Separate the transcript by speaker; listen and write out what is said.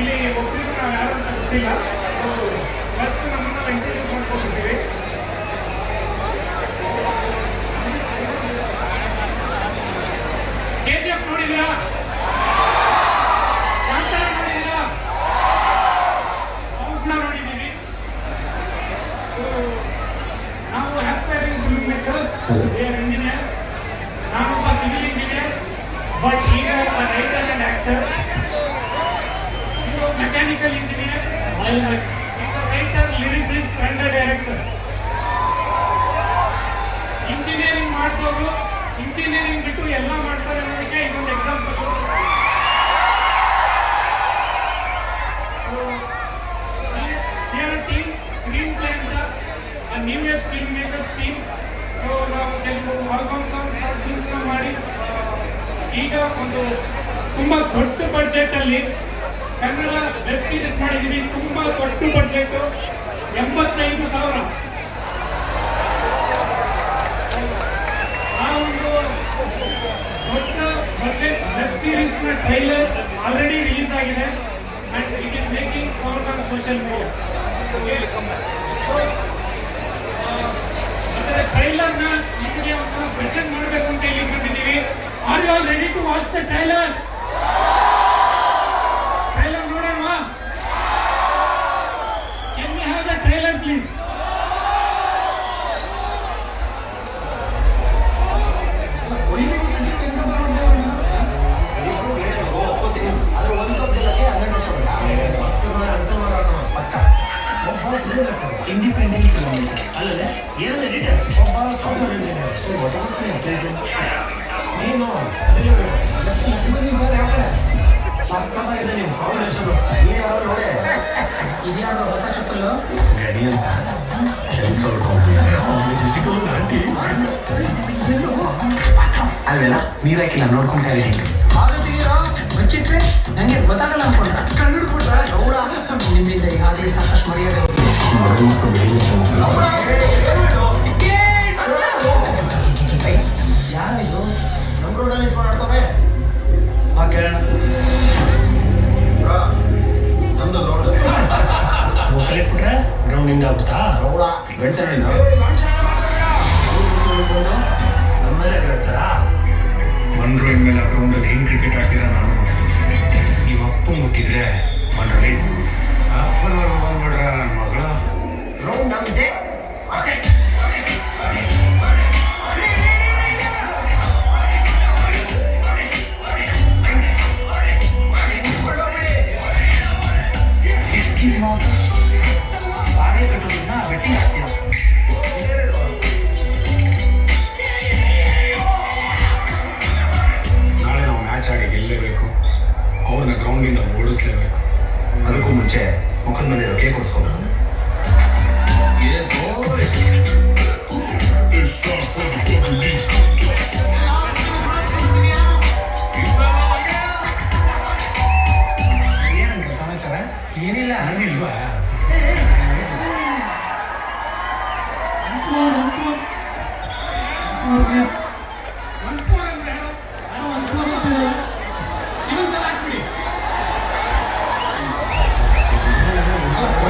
Speaker 1: ಇಲ್ಲಿ ಒಬ್ಬರಿಗೂ ನಾವು ಯಾರು ಅಂತ ಗೊತ್ತಿಲ್ಲ. ಫಸ್ಟ್ ನಮ್ಮನ್ನ ಇಂಟ್ರೊಡ್ಯೂಸ್ ಮಾಡ್ಕೊಂಡಿದ್ದೀವಿ. KGF ನೋಡಿದ್ದೀರಾ? ಕಾಂತಾರ ನೋಡಿದ್ದೀರಾ? ಔಟ್ನ ನೋಡಿದ್ದೀವಿ. ನಾವು aspiring film makers, we are engineers. ನಾನೊಬ್ಬ ಸಿವಿಲ್ ಇಂಜಿನಿಯರ್, ಬಟ್ ಈಗ writer and actor. Mechanical engineer, ಈಗ writer, lyricist and director. Engineering ಮಾಡಿದವರು ಇಂಜಿನಿಯರಿಂಗ್ ಬಿಟ್ಟು ಎಲ್ಲ ಮಾಡ್ತಾರೆ ಅನ್ನೋದಕ್ಕೆ ಇದೊಂದು ಎಕ್ಸಾಂಪಲ್. ಟೀಮ್ ಸ್ಕ್ರೀನ್ ಪ್ಲೇ ಅಂತ ನ್ಯೂಯೆಸ್ಟ್ ಫಿಲ್ಮ್ ಮೇಕರ್ಸ್ ಟೀಮ್. ನಾವು ಕೆಲವು ಆಲ್ಬಮ್ ಸಾಂಗ್ ಶಾರ್ಟ್ ಫಿಲ್ಮ್ಸ್ನ ಮಾಡಿ ಈಗ ಒಂದು ತುಂಬ ದೊಡ್ಡ ಬಡ್ಜೆಟ್ ಅಲ್ಲಿ ಕನ್ನಡ ವೆಬ್ ಸೀರೀಸ್ ಮಾಡಿದ್ದೀವಿ. ತುಂಬಾ ದೊಡ್ಡ ಬಡ್ಜೆಟ್, 85,000. ಆ ಒಂದು ದೊಡ್ಡ ಬಡ್ಜೆಟ್ ವೆಬ್ ಸೀರೀಸ್ ನ ಟ್ರೈಲರ್ ಆಲ್ರೆಡಿ ರಿಲೀಸ್ ಆಗಿದೆ and it is making sound on social media. ಅದರ ಟ್ರೈಲರ್ ನ ನಿಮಗೆ ಒಂದ್ಸಲ ಪ್ರೆಸೆಂಟ್ ಮಾಡಬೇಕು ಅಂತ ಇಲ್ಲಿ ಬಂದಿದ್ದೀವಿ. Are you all ready to watch the trailer? Trailer ನೋಡೋಣವಾ? Can we have the trailer please?
Speaker 2: Independent film ಅಲ್ಲದೆ ಏನಂದ್ರೆ ಎಡಿಟರ್ ಒಬ್ಬ ಸಾಫ್ಟ್ವೇರ್ ಇಂಜಿನಿಯರ್. ಸೊ ನೀನು ಸಕ್ಕತ್ತಾಗಿದೆ ನಿಮ್ಮ ಫೌಂಡೇಶನ್. ಯಾರು ನೋಡಿ ಇದ್ಯಾರು ಹೊಸ ಚಪ್ಪಲು ಗಡಿ ಅಂತ ಕೆಲಸ ಅಲ್ವೇನ ನೀರು ಹಾಕಿಲ್ಲ ನೋಡ್ಕೊಂಡು ಕಾಲಿದ್ದೀನಿ. ಬಚ್ಚಿಟ್ರೆ ನಂಗೆ ಗೊತ್ತಾಗಲ್ಲ ಅನ್ಕೊಂಡ ಕಣ್ಣು ಕೊಟ್ಟ ಅವಳ ನಿಮ್ಮಿಂದ ಈಗಾಗಲೇ ಸಾಕಷ್ಟು ಮರ್ಯಾದೆ. ಯಾರಿದು ನಮ್ಮ ರೋಡಲ್ಲಿ ನಿಂತ್ಕೊಂಡು ಆಡ್ತವೆ? ಆ ಕೇಳೋಣ. ನಮ್ದು ಗ್ರೌಂಡ್ ಕಲಿಟ್ಬಿಟ್ರೆ ಗ್ರೌಂಡಿಂದ ಆಗ್ಬಿಡ್ತಾ ಅವಳ ಬೆಳ್ಸಣ್ಣ ನಮ್ಮಲ್ಲೇ ಹೇಳ್ತಾರಾ? ಮಂಡ್ರು ಇನ್ಮೇಲೆ ಗ್ರೌಂಡಲ್ಲಿ ಹೆಂಗೆ ಕ್ರಿಕೆಟ್ ಆಡ್ತೀರಾ ನಾನು ನೋಡ್ತೀನಿ. ನೀವು ಅಪ್ಪ ಮುಟ್ಟಿದ್ರೆ ಮಂಡ್ರಲ್ಲಿ ಅಪ್ಪನ ಬಂದ್ಬಿಡ್ರ ನನ್ನ ಮಗಳು ಗ್ರೌಂಡ್ ಆಗುತ್ತೆ ಅಷ್ಟೇ. ಬಾಳೆ ಕಟ್ಟೋದನ್ನ ಬೆಟ್ಟಿಂಗ್ ಹಾಕ್ತೀರ. ನಾಳೆ ನಾವು ಮ್ಯಾಚ್ ಆಗಿ ಗೆಲ್ಲಲೇಬೇಕು, ಅವ್ರನ್ನ ಗ್ರೌಂಡಿಂದ ಓಡಿಸ್ಲೇಬೇಕು. ಅದಕ್ಕೂ ಮುಂಚೆ ಮುಖದ ಮೇಲೆ ಕೇಕ್ ಕೊಡಿಸ್ಕೊಂಡು ಏನಂತ ಸಮಾಚಾರ? ಏನಿಲ್ಲ, ಹಂಗಿಲ್ವಾ?